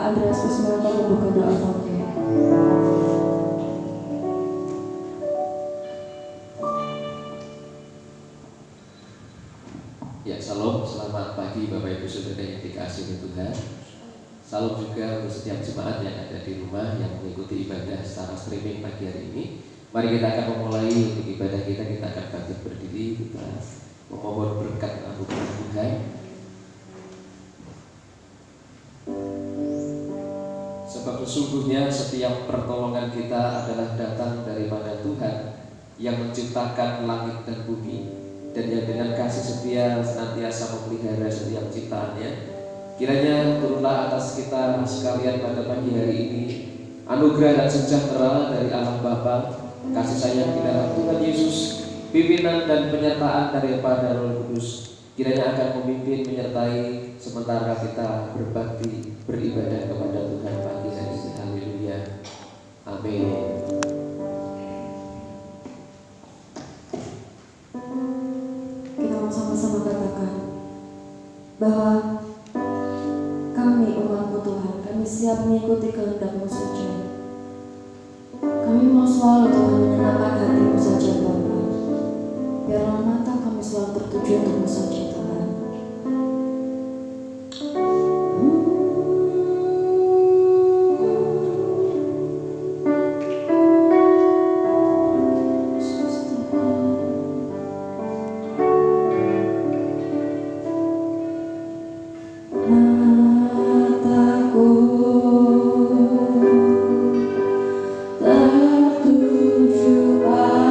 Andreas Kusmanto membuka doa forte. Ya, salam, selamat pagi Bapak Ibu Saudara yang dikasihi Tuhan. Salam juga untuk setiap jemaat yang ada di rumah yang mengikuti ibadah secara streaming pagi hari ini. Mari kita akan memulai untuk ibadah kita. Kita akan bangkit berdiri, kita memohon berkat anugerah Tuhan. Sebab sesungguhnya setiap pertolongan kita adalah datang daripada Tuhan yang menciptakan langit dan bumi, dan yang dengan kasih setia senantiasa memelihara setiap ciptaannya. Kiranya turunlah atas kita sekalian pada pagi hari ini anugerah dan sejahtera dari Allah Bapa, kasih sayang di dalam Tuhan Yesus, pimpinan dan penyertaan daripada Roh Kudus, kiranya akan memimpin menyertai sementara kita berbakti beribadah kepada Tuhan pagi hari ini. Haleluya. Amin. Sama-sama katakan bahwa kami umat-Mu Tuhan, kami siap mengikuti kehendak-Mu saja. Kami mau selalu Tuhan menyenangkan hati-Mu saja Bapa. Biarlah mata kami selalu tertuju untuk-Mu saja Tuhan. Tertuju padamu.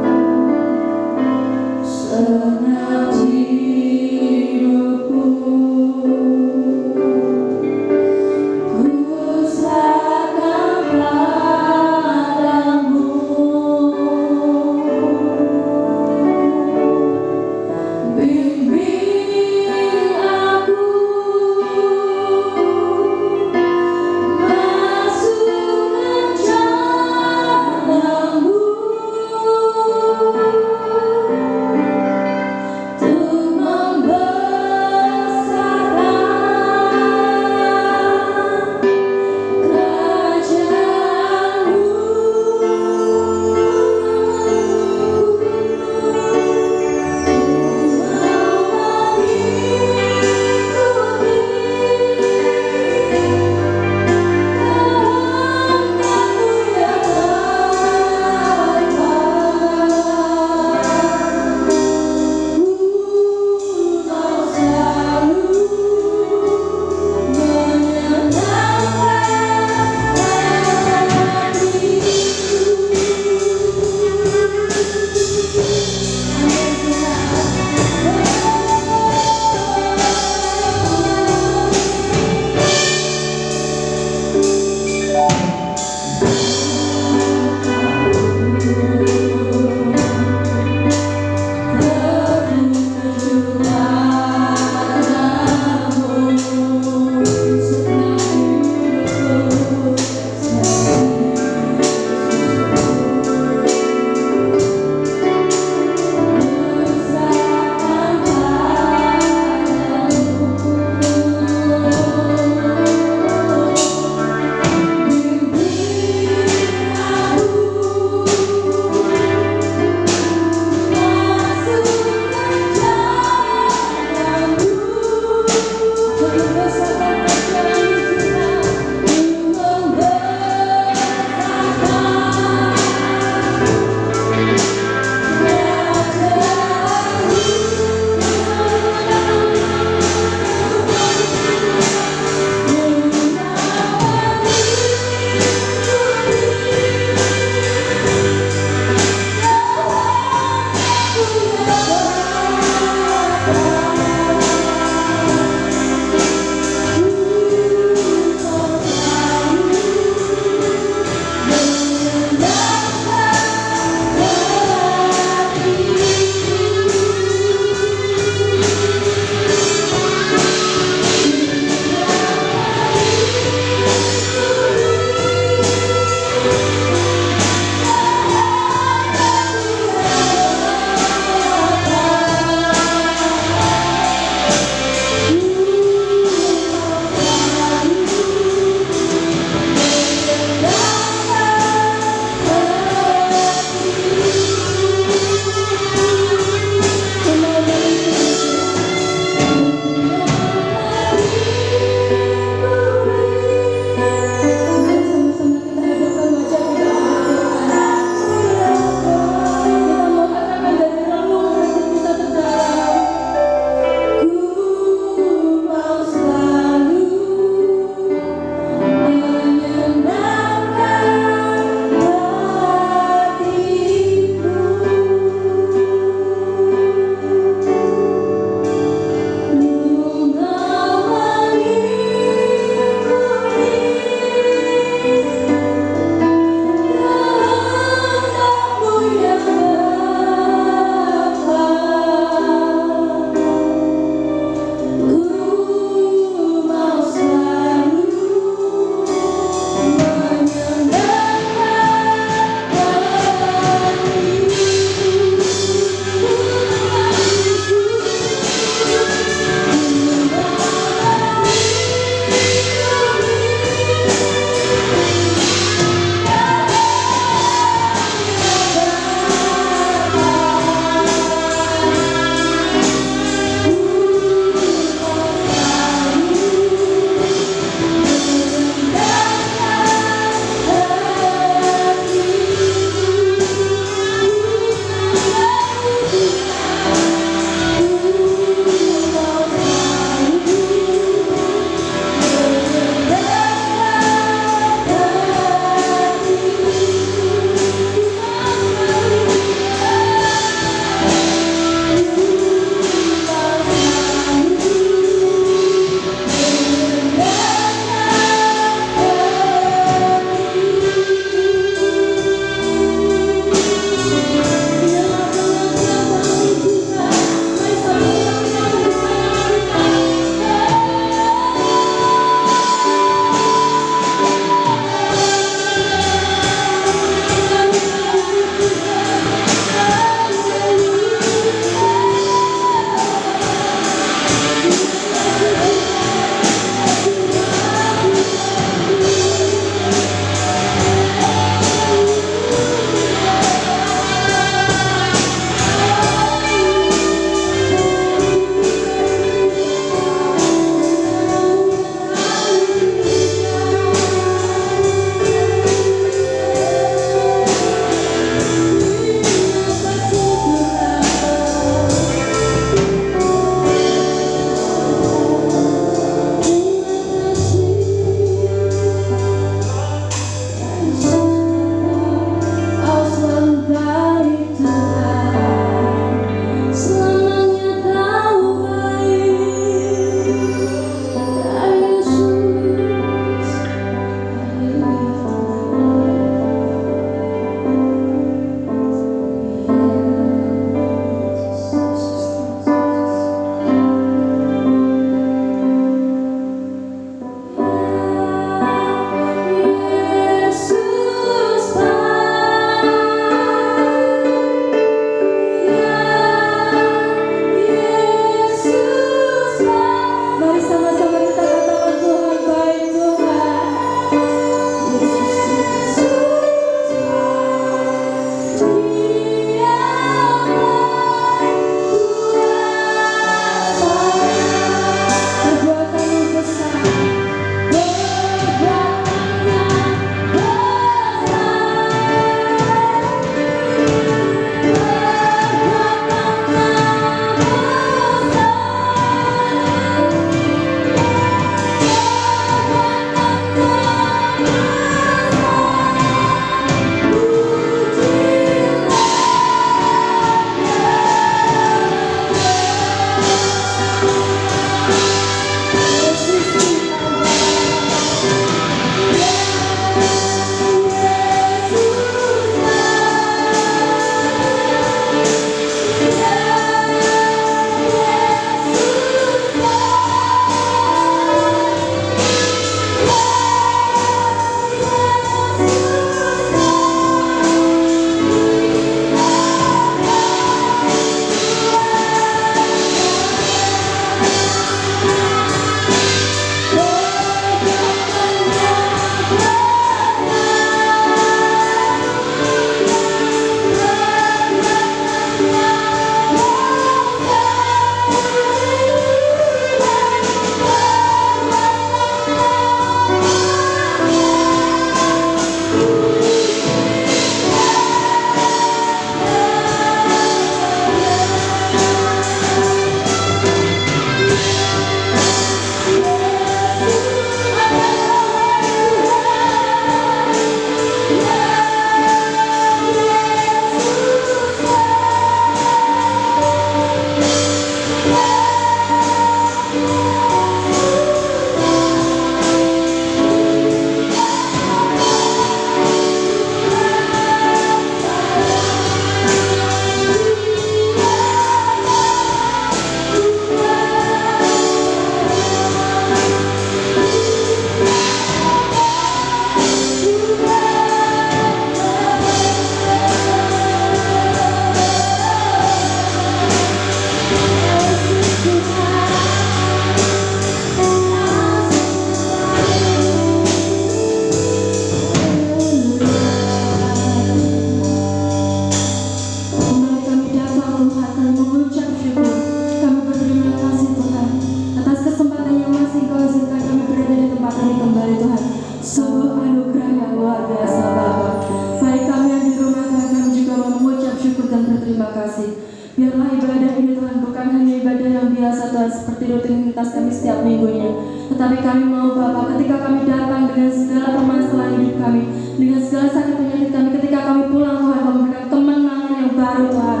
rutinitas kami setiap minggunya. Tetapi kami mau Bapa, ketika kami datang dengan segala permasalahan hidup kami, dengan segala sakit penyakit kami, ketika kami pulang Tuhan, kau memberikan kemenangan yang baru Tuhan.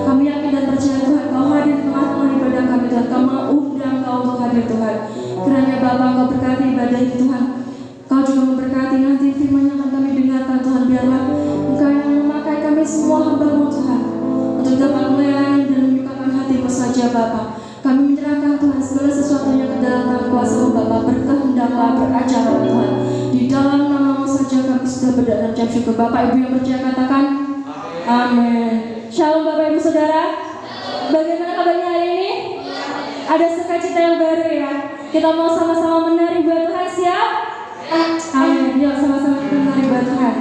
Kami yakin dan percaya Tuhan, kau hadir di tengah-tengah ibadah kami Tuhan. Kau mau undang kau untuk hadir Tuhan. Kiranya Bapa, kau berkati ibadah ini Tuhan. Kau juga memberkati nanti firman yang akan kami dengarkan Tuhan. Biarlah Engkau yang memakai kami semua hamba-Mu Tuhan, untuk dapat melayani dan menyukakan hati-Mu saja Bapa. Kami menyerahkan Tuhan segala sesuatunya ke dalam tangan kuasa-Mu Bapa. Berkehendaklah beracara Tuhan. Di dalam nama-Mu saja kami sudah berdoa dan ucap syukur. Bapak Ibu yang percaya katakan amin. Shalom Bapak Ibu Saudara. Bagaimana kabarnya hari ini? Ada sukacita yang baru ya. Kita mau sama-sama menari buat Tuhan, siap? Amin. Yuk sama-sama kita menari buat Tuhan.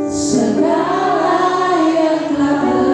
Segala yang telah terjadi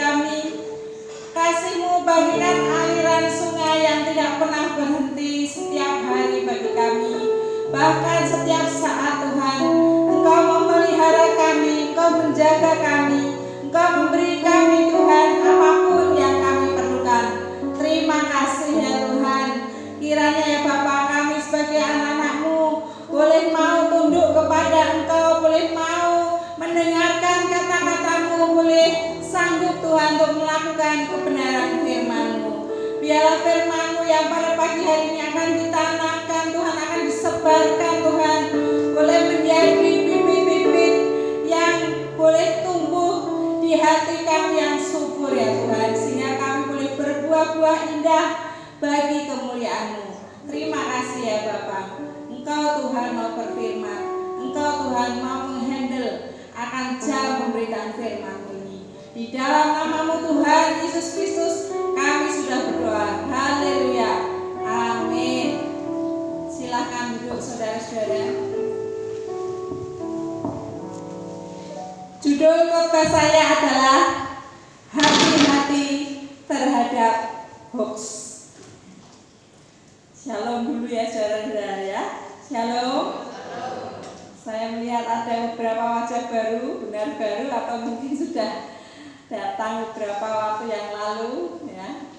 kami. Kasih-Mu bagaikan aliran sungai yang tidak pernah berhenti setiap hari bagi kami. Bahkan setiap saat Tuhan, Engkau memelihara kami, Engkau menjaga kami, Engkau memberi kami Tuhan apapun yang kami perlukan. Terima kasih ya Tuhan. Kiranya ya Bapa, kami sebagai anak-anak-Mu boleh mau tunduk kepada Engkau, boleh mau mendengarkan kata-kata-Mu, boleh sanggup Tuhan untuk melakukan kebenaran firman-Mu. Biarlah firman-Mu yang pada pagi hari ini akan ditanamkan Tuhan, akan disebarkan Tuhan, boleh menjadi bibit-bibit yang boleh tumbuh di hati kami yang subur ya Tuhan, sehingga kami boleh berbuah-buah indah bagi kemuliaan-Mu. Terima kasih ya Bapa. Engkau Tuhan mau berfirman, Engkau Tuhan mau menghandle akan jam memberikan firman-Mu ini. Di dalam nama-Mu Tuhan Yesus Kristus kami sudah berdoa. Haleluya. Amin. Silakan duduk saudara-saudara. Judul khotbah saya adalah hati-hati terhadap hoax. Shalom dulu ya saudara-saudara ya. Shalom. Saya melihat ada beberapa wajah baru, benar baru atau mungkin sudah datang beberapa waktu yang lalu ya.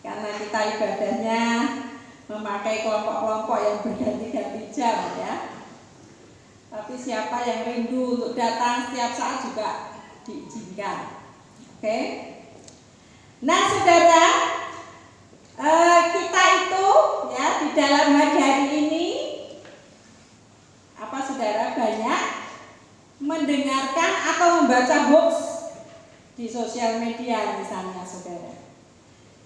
Karena kita ibadahnya memakai kelompok-kelompok yang berganti-ganti jam ya. Tapi siapa yang rindu untuk datang setiap saat juga diizinkan. Oke. Nah saudara, kita itu ya di dalam hari ini apa saudara banyak mendengarkan atau membaca hoax di sosial media misalnya saudara.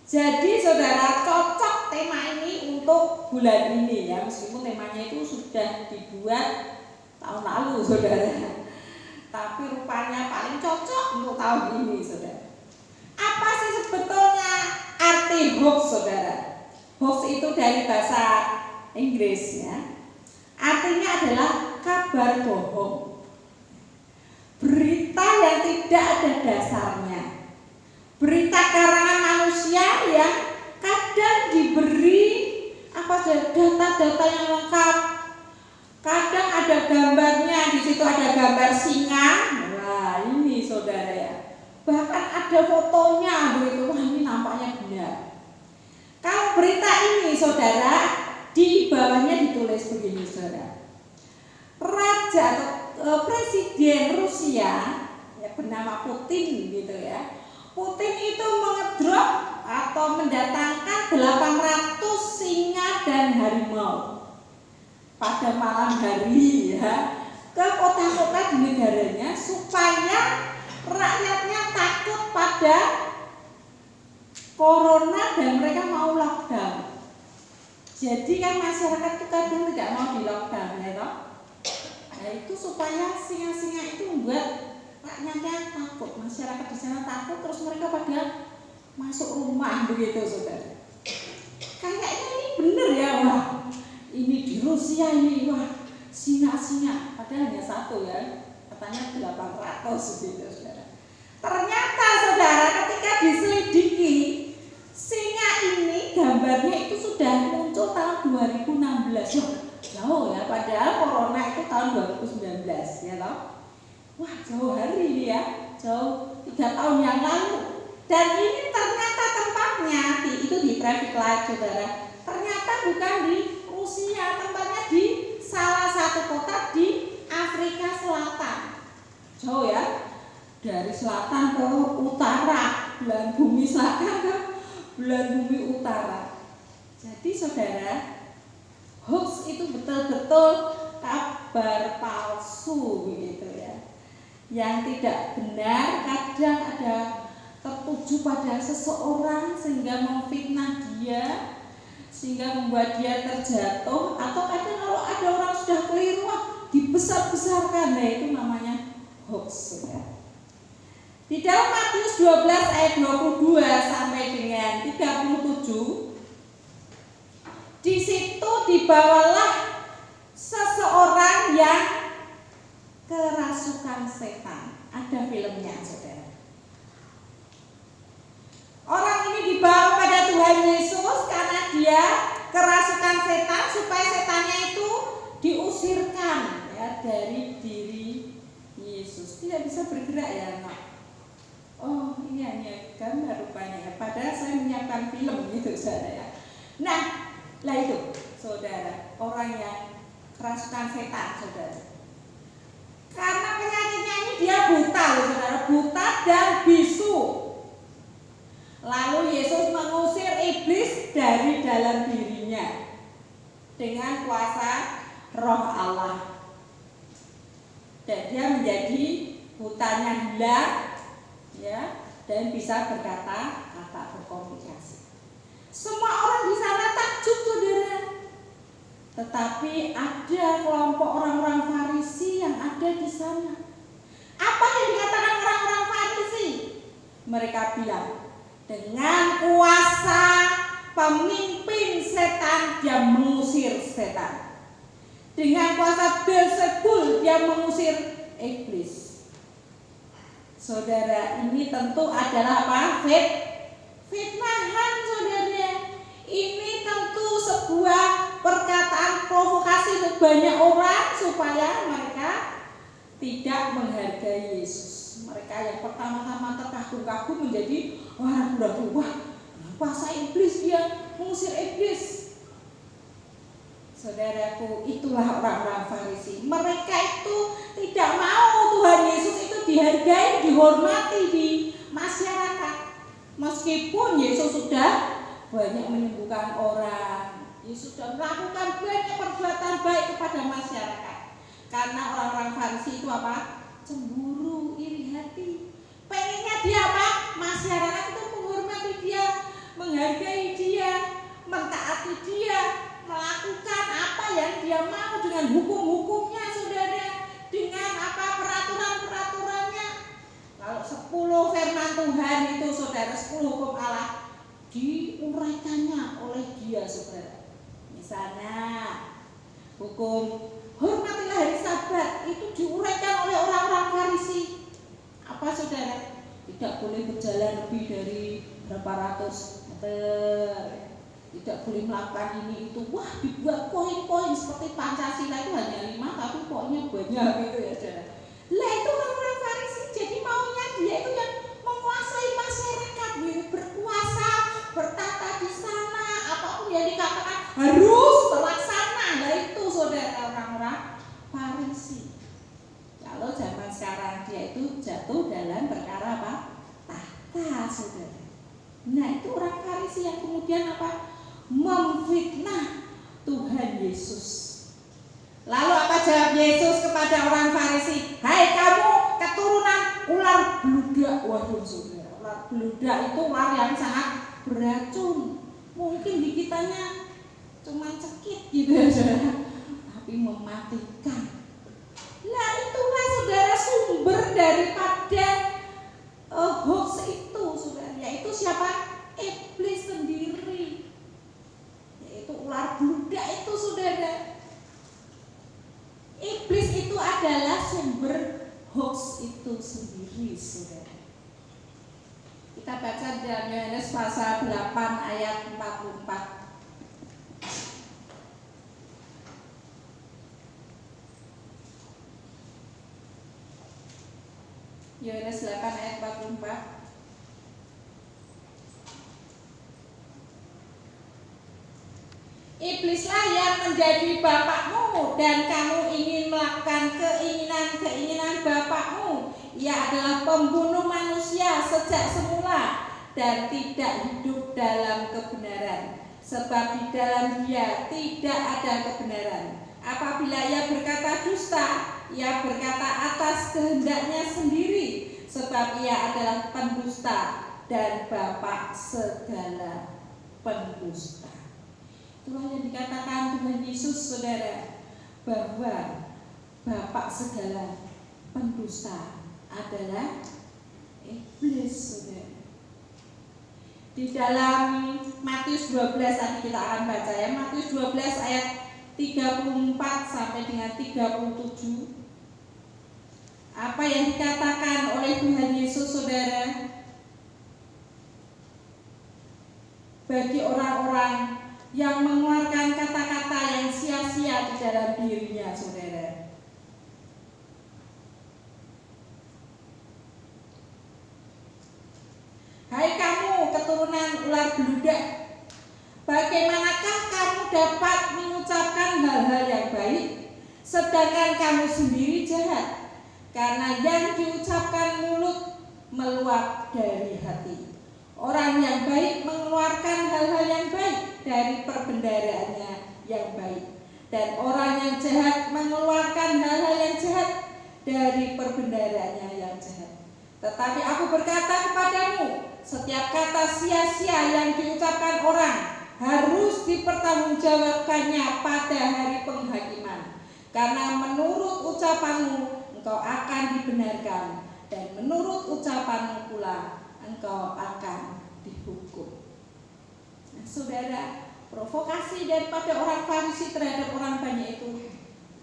Jadi saudara cocok tema ini untuk bulan ini ya, meskipun temanya itu sudah dibuat tahun lalu saudara, tapi rupanya paling cocok untuk tahun ini saudara. Apa sih sebetulnya arti hoax saudara? Hoax itu dari bahasa Inggris ya. Artinya adalah kabar bohong, berita yang tidak ada dasarnya, berita karangan manusia yang kadang diberi data-data yang lengkap. Kadang ada gambarnya, di situ ada gambar singa. Wah, ini saudara ya. Bahkan ada fotonya begitu. Wah, ini nampaknya benar. Kalau berita ini saudara, di bawahnya ditulis begini saudara. Raja atau presiden Rusia ya, bernama Putin gitu ya. Putin itu mengedrop atau mendatangkan 800 singa dan harimau pada malam hari ya ke kota-kota di negaranya supaya rakyatnya takut pada corona dan mereka mau lockdown. Jadi kan masyarakat itu kadang tidak mau di lockdown ya toh. Nah itu supaya singa-singa itu membuat rakyatnya takut, masyarakat di sana takut, terus mereka pada masuk rumah begitu saudara. Kayaknya ini benar ya, wah ini di Rusia ini, wah singa-singa, padahal hanya satu ya, katanya 800 gitu saudara. Ternyata saudara ketika diselidiki, singa ini gambarnya itu sudah muncul tahun 2016. Wah, jauh ya, padahal corona itu tahun 2019 ya toh. Wah, jauh hari ini ya, jauh 3 tahun yang lalu. Dan ini ternyata tempatnya itu di traffic light saudara. Ternyata bukan di Rusia, tempatnya di salah satu kota di Afrika Selatan. Jauh ya, dari selatan ke utara, belahan bumi selatan ke belahan bumi utara. Jadi saudara, hoax itu betul-betul kabar palsu begitu ya, yang tidak benar, kadang ada tertuju pada seseorang sehingga memfitnah dia, sehingga membuat dia terjatuh, atau kadang kalau ada orang sudah keliru dibesar-besarkan. Nah itu namanya hoax ya. Di dalam Matius 12 ayat 22 sampai dengan 37, di situ dibawalah seseorang yang kerasukan setan. Ada filmnya saudara. dia kerasukan setan supaya setannya itu diusirkan ya dari diri Yesus. Tidak bisa bergerak ya anak. Oh, ini hanya gambar rupanya ya. Padahal saya menyiapkan film gitu saudara ya. Nah, lah itu saudara, orang yang kerasukan setan saudara. Karena penyakitnya ini dia buta loh saudara, buta dan bisu. Lalu Yesus mengusir iblis dari dalam dirinya dengan kuasa Roh Allah. Dan dia menjadi butanya hilang ya, dan bisa berkata-kata, berkomunikasi. Semua orang di sana takjub saudara. Tetapi ada kelompok orang-orang Farisi yang ada di sana. Apa yang dikatakan orang-orang Farisi? Mereka bilang, dengan kuasa pemimpin setan dia mengusir setan. Dengan kuasa Beelzebul dia mengusir iblis. Saudara, ini tentu adalah apa? Fitnahan saudara. Ini tentu sebuah perkataan provokasi untuk banyak orang supaya mereka tidak menghargai Yesus. Mereka yang pertama-tama terkagum-kagum menjadi orang ragu, wah, kuasa iblis dia mengusir iblis. Saudaraku, itulah orang-orang Farisi. Mereka itu tidak mau Tuhan Yesus itu dihargai, dihormati di masyarakat. Meskipun Yesus sudah banyak menyembuhkan orang, Yesus sudah melakukan banyak perbuatan baik kepada masyarakat. Karena orang-orang Farisi itu apa? Cemburu, iri hati. Pengennya dia apa? Masyarakat itu menghormati dia, menghargai dia, mentaati dia, melakukan apa yang dia mau dengan hukum-hukumnya saudara, dengan apa peraturan-peraturannya. Kalau 10 firman Tuhan itu saudara, 10 hukum Allah diuraikannya oleh dia saudara. Misalnya hukum hormatilah hari Sabat itu diuraikan oleh orang-orang Farisi. Apa saudara? Tidak boleh berjalan lebih dari berapa ratus meter. Tidak boleh melakukan ini itu. Wah, dibuat poin-poin seperti Pancasila itu hanya 5 tapi poinnya banyak gitu ya saudara. Lah itu orang-orang Farisi, jadi maunya dia itu yang menguasai masyarakat, berkuasa, bertata di sana, apapun yang dikatakan harus terlaksana. Nah itu saudara orang-orang Farisi. Kalau zaman sekarang dia itu jatuh dalam perkara apa? Tahta saudara. Nah itu orang Farisi yang kemudian apa? Memfitnah Tuhan Yesus. Lalu apa jawab Yesus kepada orang Farisi? Hai kamu keturunan ular beludak. Waduh saudara, ular beludak itu ular yang sangat beracun. Mungkin di kitanya cuma cekit gitu ya saudara, tapi mematikan. Nah itulah saudara sumber daripada hoax itu saudara, yaitu siapa? Iblis sendiri, yaitu ular beludak itu saudara. Iblis itu adalah sumber hoax itu sendiri saudara. Kita baca dalam Yohanes pasal 8 ayat 44. Yohanes 8 ayat 44. Iblislah yang menjadi bapakmu dan kamu ingin melakukan keinginan-keinginan bapakmu. Ia adalah pembunuh manusia sejak semula dan tidak hidup dalam kebenaran, sebab di dalam dia tidak ada kebenaran. Apabila ia berkata dusta, ia berkata atas kehendaknya sendiri, sebab ia adalah pendusta dan bapak segala pendusta. Itulah yang dikatakan Tuhan Yesus saudara, bahwa bapak segala pendusta adalah iblis saudara. Di dalam Matius 12 tadi kita akan baca ya, Matius 12 ayat 34 sampai dengan 37. Apa yang dikatakan oleh Tuhan Yesus saudara bagi orang-orang yang mengeluarkan kata-kata yang sia-sia di dalam dirinya, saudara. Hai kamu keturunan ular beludak, bagaimanakah kamu dapat mengucapkan hal-hal yang baik, sedangkan kamu sendiri jahat? Karena yang diucapkan mulut meluap dari hati. Orang yang baik mengeluarkan hal-hal yang baik dari perbendaharaannya yang baik, dan orang yang jahat mengeluarkan hal-hal yang jahat dari perbendaharaannya yang jahat. Tetapi aku berkata kepadamu, setiap kata sia-sia yang diucapkan orang harus dipertanggungjawabkannya pada hari penghakiman. Karena menurut ucapanmu engkau akan dibenarkan, dan menurut ucapanmu pula engkau akan dihukum. Nah, saudara, provokasi daripada orang Farisi terhadap orang banyak itu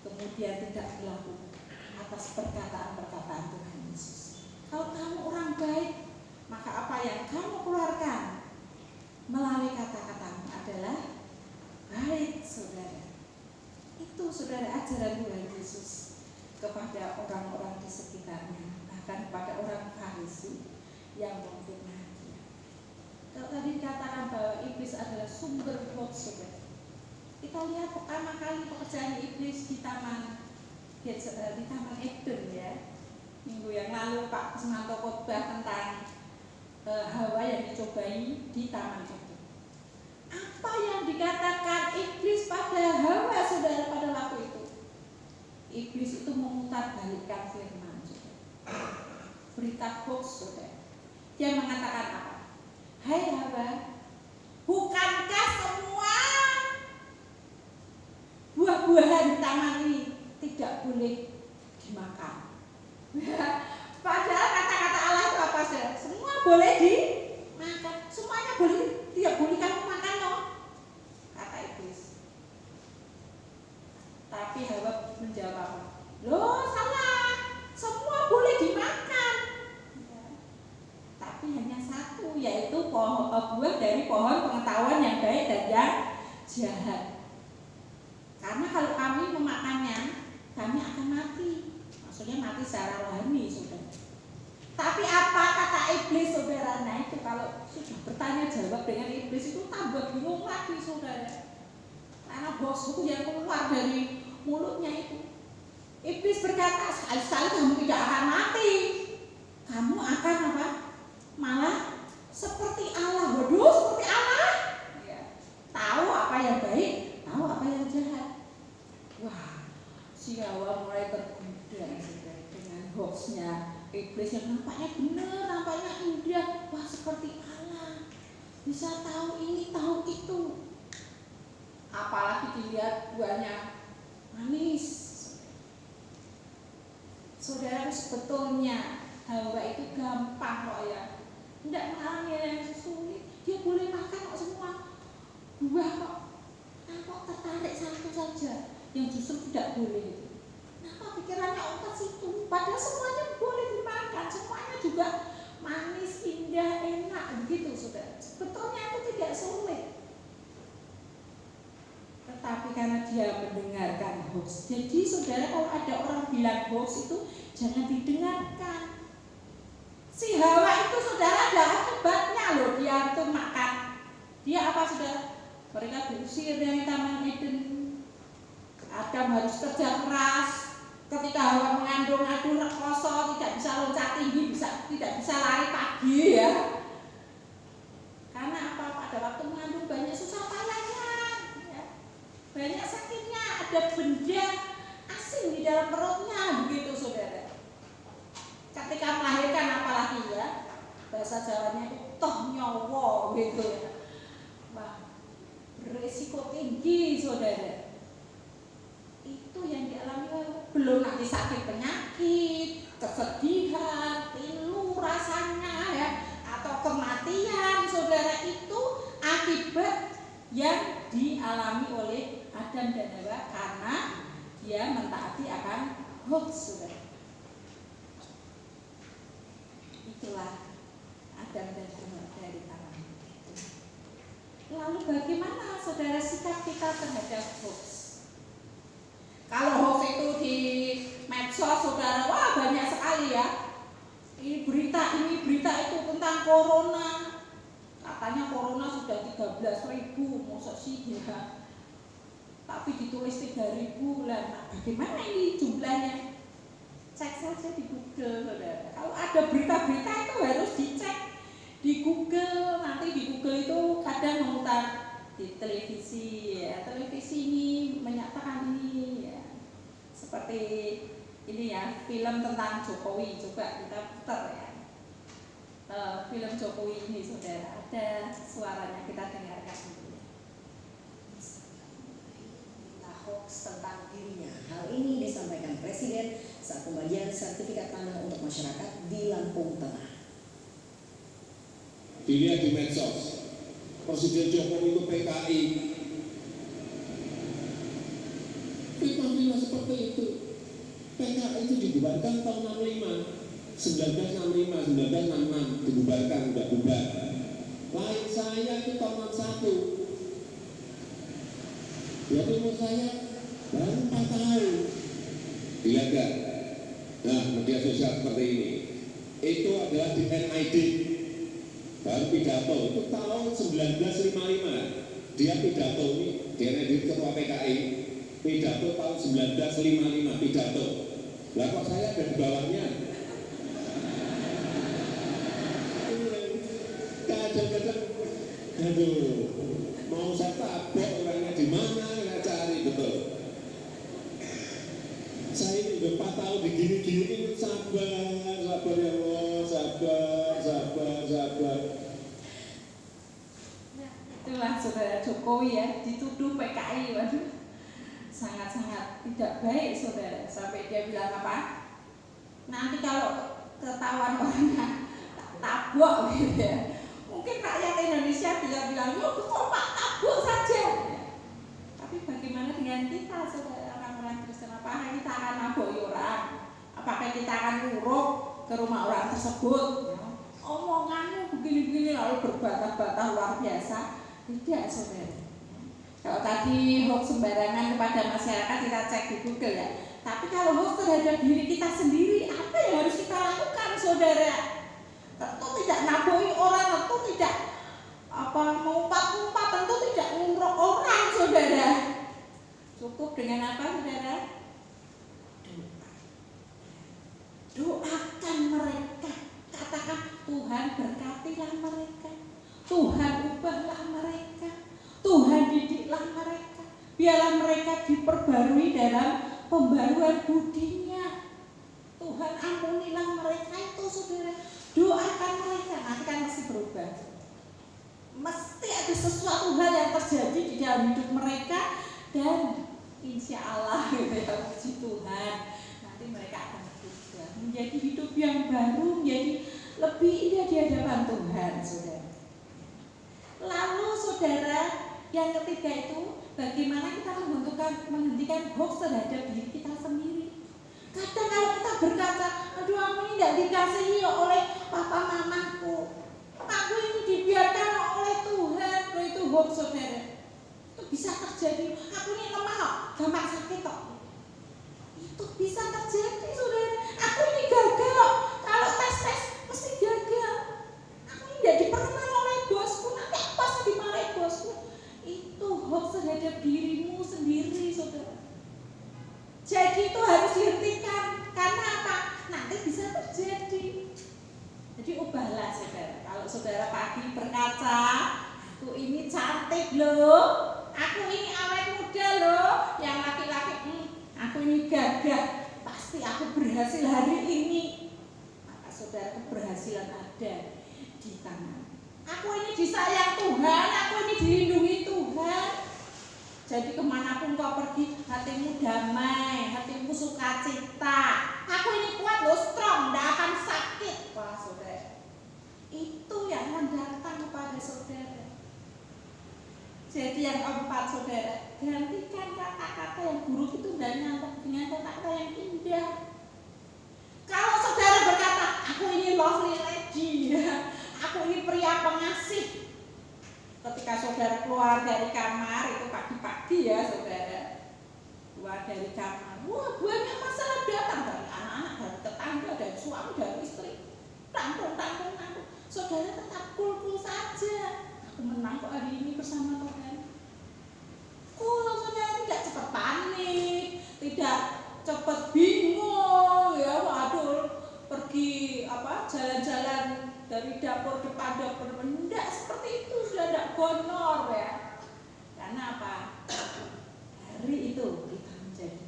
kemudian tidak berlaku atas perkataan-perkataan Tuhan Yesus. Kalau kamu orang baik, maka apa yang kamu keluarkan melalui kata-katamu adalah baik, saudara. Itu, saudara, ajaran Tuhan Yesus kepada orang-orang di sekitarnya, bahkan kepada orang Farisi yang memfitnah dia. Kalau tadi dikatakan bahwa iblis adalah sumber hoax, saudara, kita lihat pertama kali pekerjaan iblis di Taman Eden, ya. Minggu yang lalu Pak Kesmanto khotbah tentang Hawa yang dicobai di Taman Eden. Apa yang dikatakan iblis pada Hawa, saudara, pada waktu itu? Iblis itu memutarbalikkan firman, saudara. Berita hoax, saudara. Dia mengatakan apa? Hai Hawa, bukankah semua buah-buahan di taman ini tidak boleh dimakan? Padahal kata-kata Allah itu apa, saudara? Semua boleh dimakan, semuanya boleh, tidak boleh kamu makan loh, kata iblis. Tapi Hawa menjawab, loh salah, semua boleh dimakan, ya. Tapi hanya satu, yaitu buah dari pohon pengetahuan yang baik dan yang jahat. Karena kalau kami memakannya, kami akan mati. Maksudnya mati secara rohani, saudara. Tapi apa kata iblis, saudara? Nah itu kalau sudah bertanya jawab dengan iblis itu tambah bingung lagi, saudara. Karena bosku yang keluar dari mulutnya itu, iblis berkata, sekali-sekali kamu tidak akan mati, kamu akan apa? Malah seperti Allah. Waduh, seperti Allah, ya. Tahu apa yang baik, tahu apa yang jahat. Wah, si Hawa mulai tergoda dengan hoaxnya iblis yang nampaknya benar, nampaknya indah. Wah, seperti Allah, bisa tahu ini, tahu itu. Apalagi dilihat buahnya manis. Saudara, sebetulnya Hawa itu gampang kok, ya. Tidak mengalami yang sulit. Dia boleh makan kok semua buah kok. Nah, kok tertarik satu saja yang justru tidak boleh. Kenapa pikirannya ke situ? Padahal semuanya boleh dimakan, semuanya juga manis, indah, enak, begitu, saudara. Sebetulnya itu tidak sulit. Tetapi karena dia mendengarkan hoax. Jadi saudara, kalau ada orang bilang hoax itu jangan didengarkan. Si Hawa itu, saudara, ada akibatnya loh. Dia itu makan. Dia apa, saudara? Mereka diusir dari Taman Eden. Adam harus kerja keras. Ketika Hawa mengandung adu rekoso, tidak bisa loncat tinggi, tidak bisa lari pagi, ya. Karena apa? Pada waktu mengandung banyak susah payahnya, ya. Banyak sakitnya, ada benda asing di dalam perutnya, begitu, saudara. Ketika melahirkan apalagi, ya, bahasa Jawanya itu toh nyowo, gitu, ya. Wah, beresiko tinggi, saudara. Itu yang dialami Hawa. Belum nanti sakit penyakit, kesedihan, pilu rasanya, ya, atau kematian, saudara. Itu akibat yang dialami oleh Adam dan Hawa karena dia mentaati akan hoax, saudara. Itulah Adam dan Hawa dari taman itu. Lalu bagaimana saudara sikap kita terhadap hoax? Kalau hoax itu di medsos saudara, wah banyak sekali ya. Ini berita itu tentang corona. Katanya corona sudah 13.000, masa sih ya. Tapi ditulis 3.000 lah. Nah, bagaimana ini jumlahnya? Cek saja di Google, saudara. Kalau ada berita-berita itu harus dicek di Google. Nanti di Google itu kadang memutar di televisi ya. Televisi ini menyatakan ini ya. Seperti ini ya, film tentang Jokowi, coba kita putar ya. Film Jokowi ini saudara, ada suaranya, kita dengarkan dulu. Hoax tentang dirinya. Hal ini disampaikan Presiden saat pembagian sertifikat tanah untuk masyarakat di Lampung Tengah. Dilihat di medsos, Presiden Jokowi itu PKI. Fitnah seperti itu. PKI itu dibubarkan tahun 65, 1965, 1966 dibubarkan, udah bubar. Lain saya itu tahun 61. Jadi umur saya baru 4 tahun. Dilihat kan? Nah, media sosial seperti ini. Itu adalah di NID. Baru pidato, itu tahun 1955. Dia pidato ini, di NID Ketua PKI. Pidato tahun 1955, pidato. Lah kok saya ada di bawahnya? Kadang-kadang, aduh, mau saya tabok orangnya di mana, nggak cari betul. Saya ini udah 4 tahun digini-gini ini sabar ya Allah, sabar. Nah, itulah saudara Jokowi ya, dituduh PKI, waduh, sangat-sangat tidak baik saudara. Sampai dia bilang apa? Nanti kalau ketahuan orangnya tabok gitu ya. Mungkin rakyat Indonesia bisa bilang, yo betul Pak, tabuk saja. Tapi bagaimana dengan kita, saudara orang-orang Kristen? Apakah kita akan naboki orang? Apakah kita akan nguruk ke rumah orang tersebut? Omongannya begini-begini lalu berbantah-bantah luar biasa. Tidak, saudara. Kalau tadi hoax sembarangan kepada masyarakat kita cek di Google ya. Tapi kalau hoax terhadap diri kita sendiri, apa yang harus kita lakukan, saudara? Tentu tidak naboki orang, tentu tidak mengumpat-umpat, tentu tidak nguruk orang, saudara. Cukup dengan apa, saudara? Doakan mereka. Katakan, Tuhan berkatilah mereka, Tuhan ubahlah mereka, Tuhan didiklah mereka. Biarlah mereka diperbarui dalam pembaruan budinya. Tuhan ampunilah mereka itu, saudara. Doakan mereka, nanti kan mesti berubah. Mesti ada sesuatu hal yang terjadi di dalam hidup mereka dan insya Allah gitu ya, puji Tuhan, nanti mereka akan berubah menjadi hidup yang baru, menjadi lebih indah di hadapan Tuhan, saudara. Lalu saudara, yang ketiga itu bagaimana kita menghentikan hoax terhadap diri kita sendiri. Kadang kalau kita berkata, aduh aku ini tidak dikasihi oleh papa mamaku, aku ini dibiarkan oleh Tuhan, itu hoax, saudara. Itu bisa terjadi. Aku ini lemah, gampang sakit kok. Itu bisa terjadi, saudara. Aku ini gagal, kalau tes mesti gagal. Aku ini tidak diperkenan oleh bosku, nanti aku pasti dimarahi bosku. Itu hoax terhadap dirimu sendiri, saudara. Jadi itu harus dihentikan. Karena apa? Nanti bisa terjadi. Jadi ubahlah, saudara. Kalau saudara pagi berkaca, aku ini cantik loh, aku ini awet muda loh. Yang laki-laki, aku ini gagah, pasti aku berhasil hari ini. Maka saudara, keberhasilan ada di tangan. Aku ini disayang Tuhan, aku ini dilindungi Tuhan. Jadi kemanapun kau pergi, hatimu damai, hatimu sukacita. Aku ini kuat loh, strong, tidak akan sakit. Wah, saudara, itu yang mendatang kepada saudara. Jadi yang keempat, saudara, gantikan kata-kata yang buruk itu dengan kata-kata yang indah. Kalau saudara berkata, aku ini lovely lady, aku ini pria pengasih, ketika saudara keluar dari kamar itu pagi-pagi ya saudara, keluar dari kamar, wah banyak masalah datang dari anak-anak, dari tetangga, dari suami, dari istri, tanggung. Saudara tetap cool saja. Aku menang kok hari ini bersama Tuhan. Cool, saudara, tidak cepat panik, tidak cepat bingung, ya waduh pergi jalan-jalan dari dapur ke dapur, tidak seperti itu, sudah tidak gonor ya. Karena apa? Hari itu kita menjadi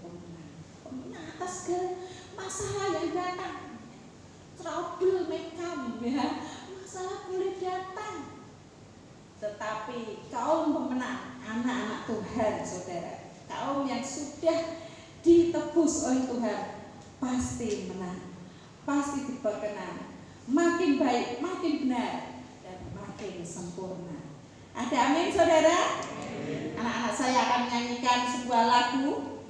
pemenang atas segala masalah yang datang. Trouble may come ya, masalah boleh datang. Tetapi kaum pemenang, anak-anak Tuhan saudara, kaum yang sudah ditebus oleh Tuhan pasti menang, pasti diperkenan, makin baik, makin benar, dan makin sempurna. Ada amin saudara? Anak-anak saya akan menyanyikan sebuah lagu.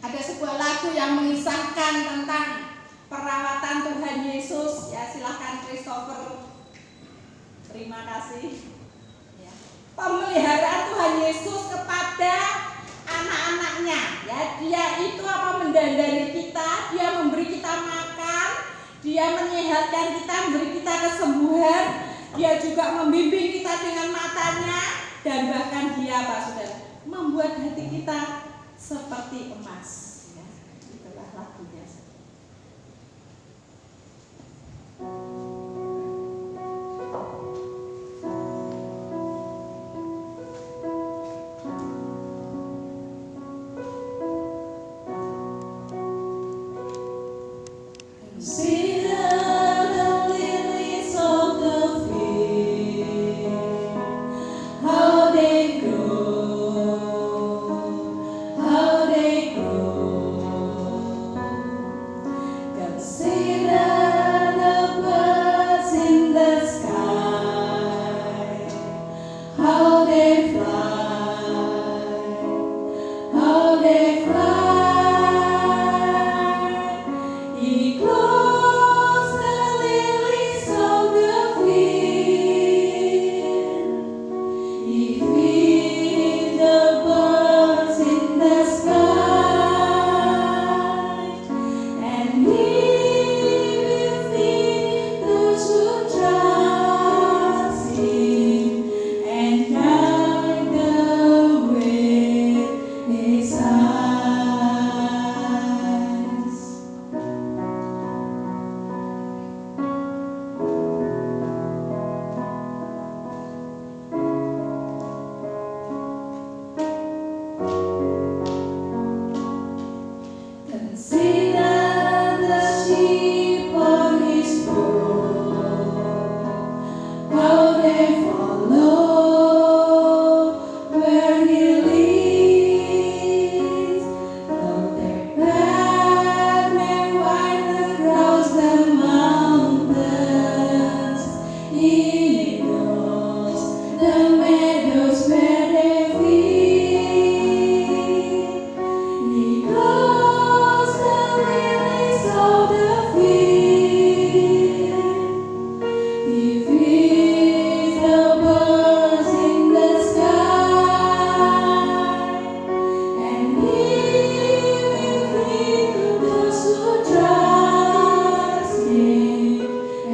Ada sebuah lagu yang mengisahkan tentang perawatan Tuhan Yesus. Ya, silahkan Christopher. Terima kasih. Ya. Pemeliharaan Tuhan Yesus kepada anak-anaknya. Ya, dia itu mendandani kita, dia memberi kita makan, dia menyehatkan kita, memberi kita kesembuhan, dia juga membimbing kita dengan matanya, dan bahkan dia saudara, membuat hati kita seperti emas. Ya, itulah lagunya.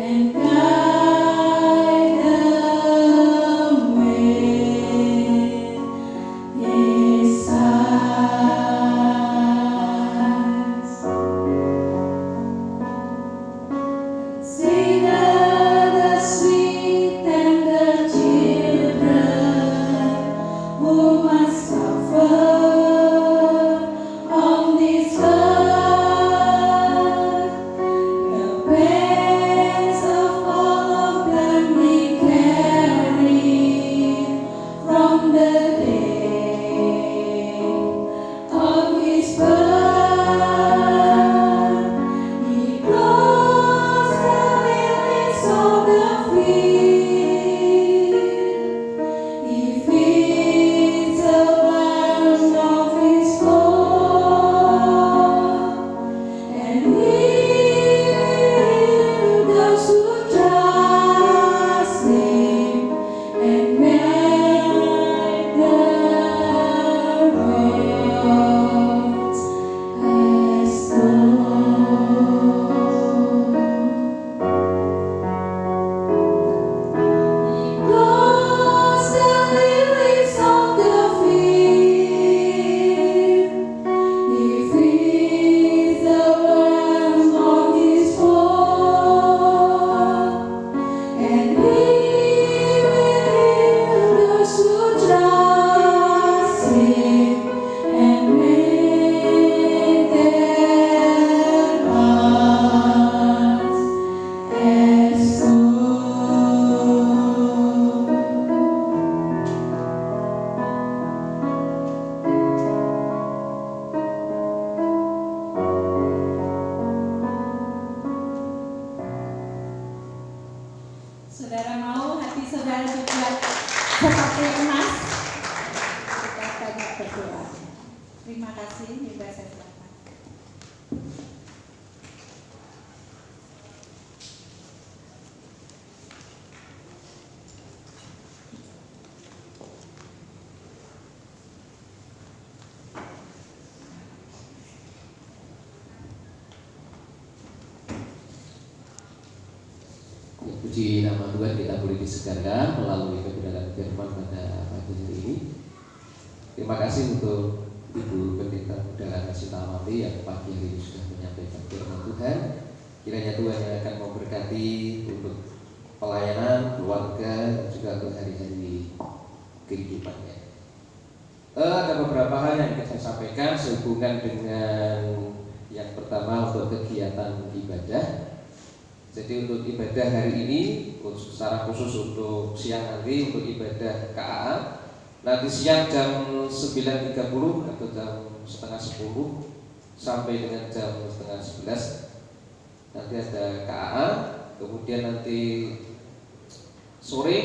And guide hati saudara dibuat seperti emas. Kita banyak berdoa. Terima kasih, Mbak Sesla. Puji nama Tuhan, kita boleh disegarkan melalui kebenaran firman pada pagi hari ini. Terima kasih untuk Ibu Pendeta Muda Kasitawati yang pagi hari ini sudah menyampaikan firman Tuhan. Kiranya Tuhan yang akan memberkati untuk pelayanan, keluarga, dan juga untuk hari-hari kehidupannya. Ada beberapa hal yang ingin saya sampaikan sehubungan dengan yang pertama untuk kegiatan ibadah. Jadi untuk ibadah hari ini, secara khusus untuk siang nanti untuk ibadah KAA, nanti siang jam 9.30 atau jam setengah 10 sampai dengan jam setengah 11 nanti ada KAA. Kemudian nanti sore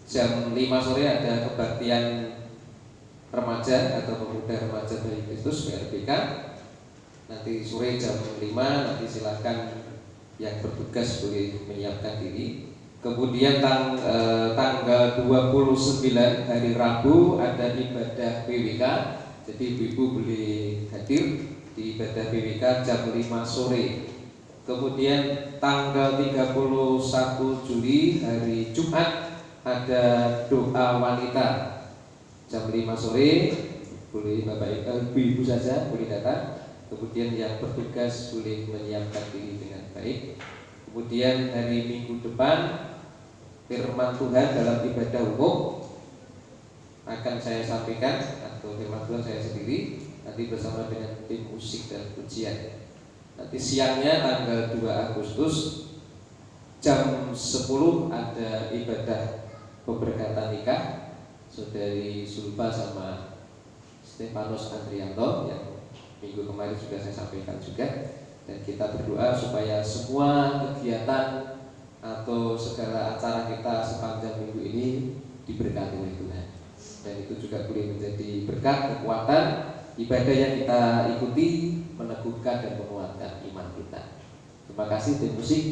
jam 5 sore ada kebaktian remaja atau pemuda remaja Bayi Kristus BRBK. Nanti sore jam 5 nanti silakan yang bertugas boleh menyiapkan diri. Kemudian tanggal 29 hari Rabu ada ibadah PWK. Jadi ibu boleh hadir di ibadah PWK jam 5 sore. Kemudian tanggal 31 Juli hari Jumat ada doa wanita jam 5 sore. Boleh Bapak Ibu saja boleh datang. Kemudian yang bertugas boleh menyiapkan diri dengan baik. Kemudian hari Minggu depan firman Tuhan dalam ibadah umum akan saya sampaikan, atau firman Tuhan saya sendiri nanti bersama dengan tim musik dan pujian. Nanti siangnya tanggal 2 Agustus jam 10 ada ibadah pemberkatan nikah Saudari Sulfa sama Stefanus Andrianto yang minggu kemarin sudah saya sampaikan juga. Dan kita berdoa supaya semua kegiatan atau segala acara kita sepanjang minggu ini diberkati oleh Tuhan. Dan itu juga boleh menjadi berkat, kekuatan ibadah yang kita ikuti, meneguhkan dan menguatkan iman kita. Terima kasih tim musik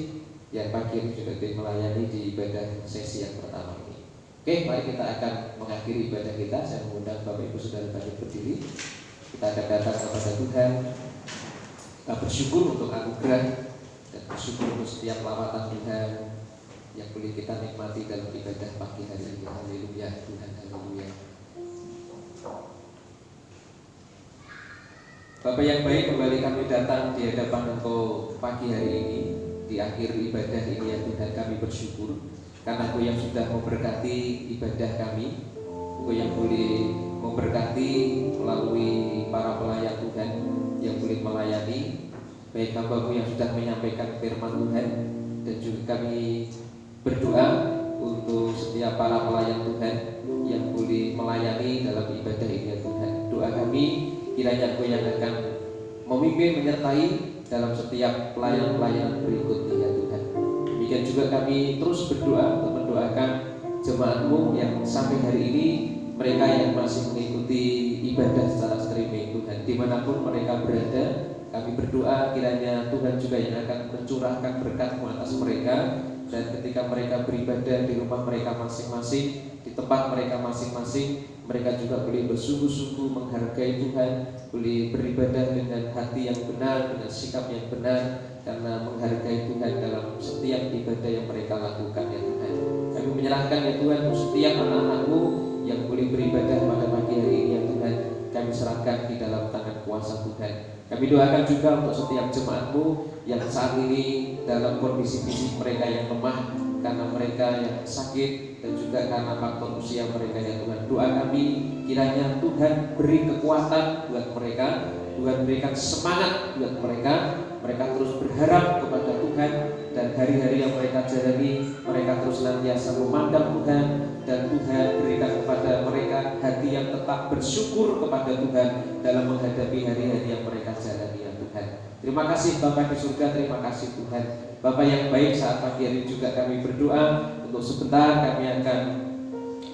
yang pagi ini juga melayani di ibadah sesi yang pertama ini. Oke, mari kita akan mengakhiri ibadah kita. Saya mengundang Bapak Ibu Saudara bangkit berdiri. Kita akan datang kepada Tuhan. Kita bersyukur untuk anugerah dan bersyukur untuk setiap lawatan Tuhan yang boleh kita nikmati dalam ibadah pagi hari ini. Haleluya, Tuhan, haleluya. Bapak yang baik, kembali kami datang di hadapan Engkau pagi hari ini. Di akhir ibadah ini ya Tuhan, kami bersyukur karena Engkau yang sudah memberkati ibadah kami. Engkau yang boleh memberkati melalui para pelayan Tuhan yang boleh melayani, baik hamba-Mu yang sudah menyampaikan firman Tuhan, dan juga kami berdoa untuk setiap para pelayan Tuhan yang boleh melayani dalam ibadah ini ya Tuhan. Doa kami kiranya Engkau yang akan memimpin menyertai dalam setiap pelayan-pelayan berikutnya ya Tuhan. Demikian juga kami terus berdoa untuk mendoakan jemaat-Mu yang sampai hari ini, mereka yang masih mengikuti ibadah secara streaming Tuhan, dimanapun mereka berada, kami berdoa kiranya Tuhan juga yang akan mencurahkan berkat-Mu atas mereka. Dan ketika mereka beribadah di rumah mereka masing-masing, di tempat mereka masing-masing, mereka juga boleh bersungguh-sungguh menghargai Tuhan, boleh beribadah dengan hati yang benar, dengan sikap yang benar, karena menghargai Tuhan dalam setiap ibadah yang mereka lakukan ya Tuhan. Kami menyerahkan ya Tuhan setiap anak-anak-Mu yang boleh beribadah pada pagi hari ini ya Tuhan, kami serahkan di dalam tangan kuasa Tuhan. Kami doakan juga untuk setiap jemaat-Mu yang saat ini dalam kondisi fisik mereka yang lemah karena mereka yang sakit dan juga karena faktor usia mereka ya Tuhan. Doa kami kiranya Tuhan beri kekuatan buat mereka, Tuhan berikan semangat buat mereka terus berharap kepada Tuhan, dan hari-hari yang mereka jalani mereka terus senantiasa memandang Tuhan, dan Tuhan berikan kepada mereka hati yang tetap bersyukur kepada Tuhan dalam menghadapi hari-hari yang mereka jalani ya Tuhan. Terima kasih Bapa di surga, terima kasih Tuhan. Bapa yang baik, saat pagi hari juga kami berdoa untuk sebentar kami akan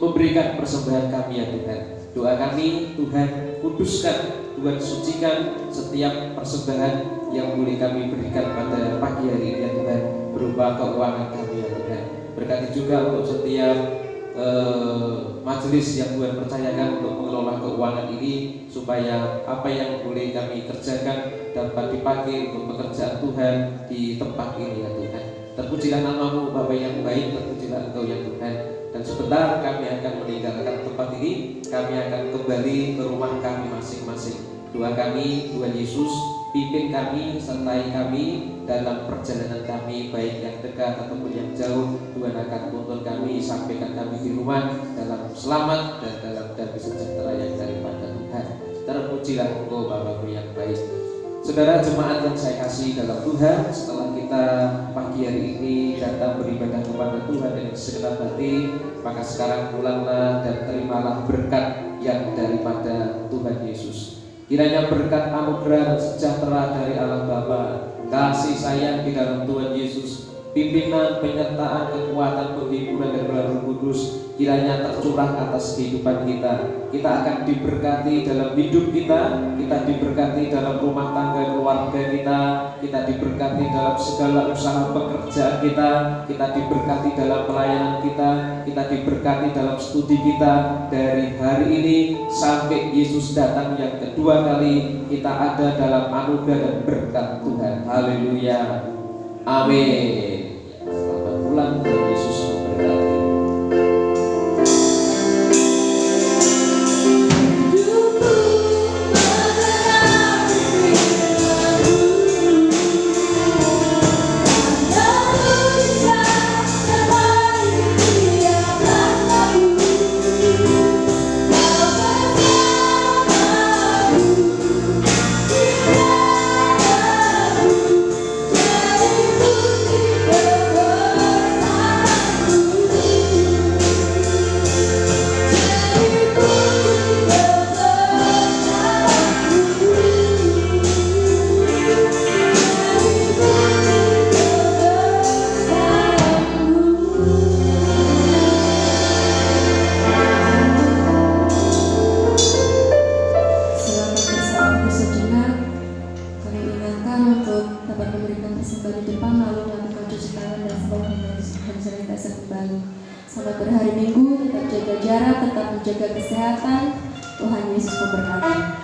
memberikan persembahan kami ya Tuhan. Doa kami, Tuhan kuduskan, Tuhan sucikan setiap persembahan yang boleh kami berikan pada pagi hari ini ya Tuhan, berupa keuangan kami ya Tuhan. Berkati juga untuk setiap majelis yang Tuhan percayakan untuk mengelola keuangan ini, supaya apa yang boleh kami kerjakan dapat dipakai untuk pekerjaan Tuhan di tempat ini ya Tuhan. Terpujilah nama-Mu Bapa yang baik, terpujilah Engkau ya Tuhan. Dan sebentar kami akan meninggalkan tempat ini, kami akan kembali ke rumah kami masing-masing. Doa kami, Tuhan Yesus, pimpin kami, sertai kami dalam perjalanan kami, baik yang dekat ataupun yang jauh. Tuhan akan tuntun kami, sampaikan kami di rumah dalam selamat dan dalam damai sejahtera yang daripada Tuhan. Terpujilah Engkau Bapa yang baik. Saudara jemaat yang saya kasih dalam Tuhan, setelah kita pagi hari ini datang beribadah kepada Tuhan dengan segenap hati, maka sekarang pulanglah dan terimalah berkat yang daripada Tuhan Yesus. Kiranya berkat anugerah dan sejahtera dari Allah Bapa, kasih sayang di dalam Tuhan Yesus, pimpinan, penyertaan, kekuatan, penghiburan dari Roh Kudus kiranya tercurah atas kehidupan kita. Kita akan diberkati dalam hidup kita diberkati dalam rumah tangga keluarga kita diberkati dalam segala usaha pekerjaan kita diberkati dalam pelayanan kita diberkati dalam studi kita. Dari hari ini sampai Yesus datang yang kedua kali, kita ada dalam anugerah dan berkat Tuhan. Haleluya, amin. Selamat pulang, Tuhan Yesus memberkati. Selamat berhari Minggu, tetap jaga jarak, tetap menjaga kesehatan. Tuhan Yesus memberkati.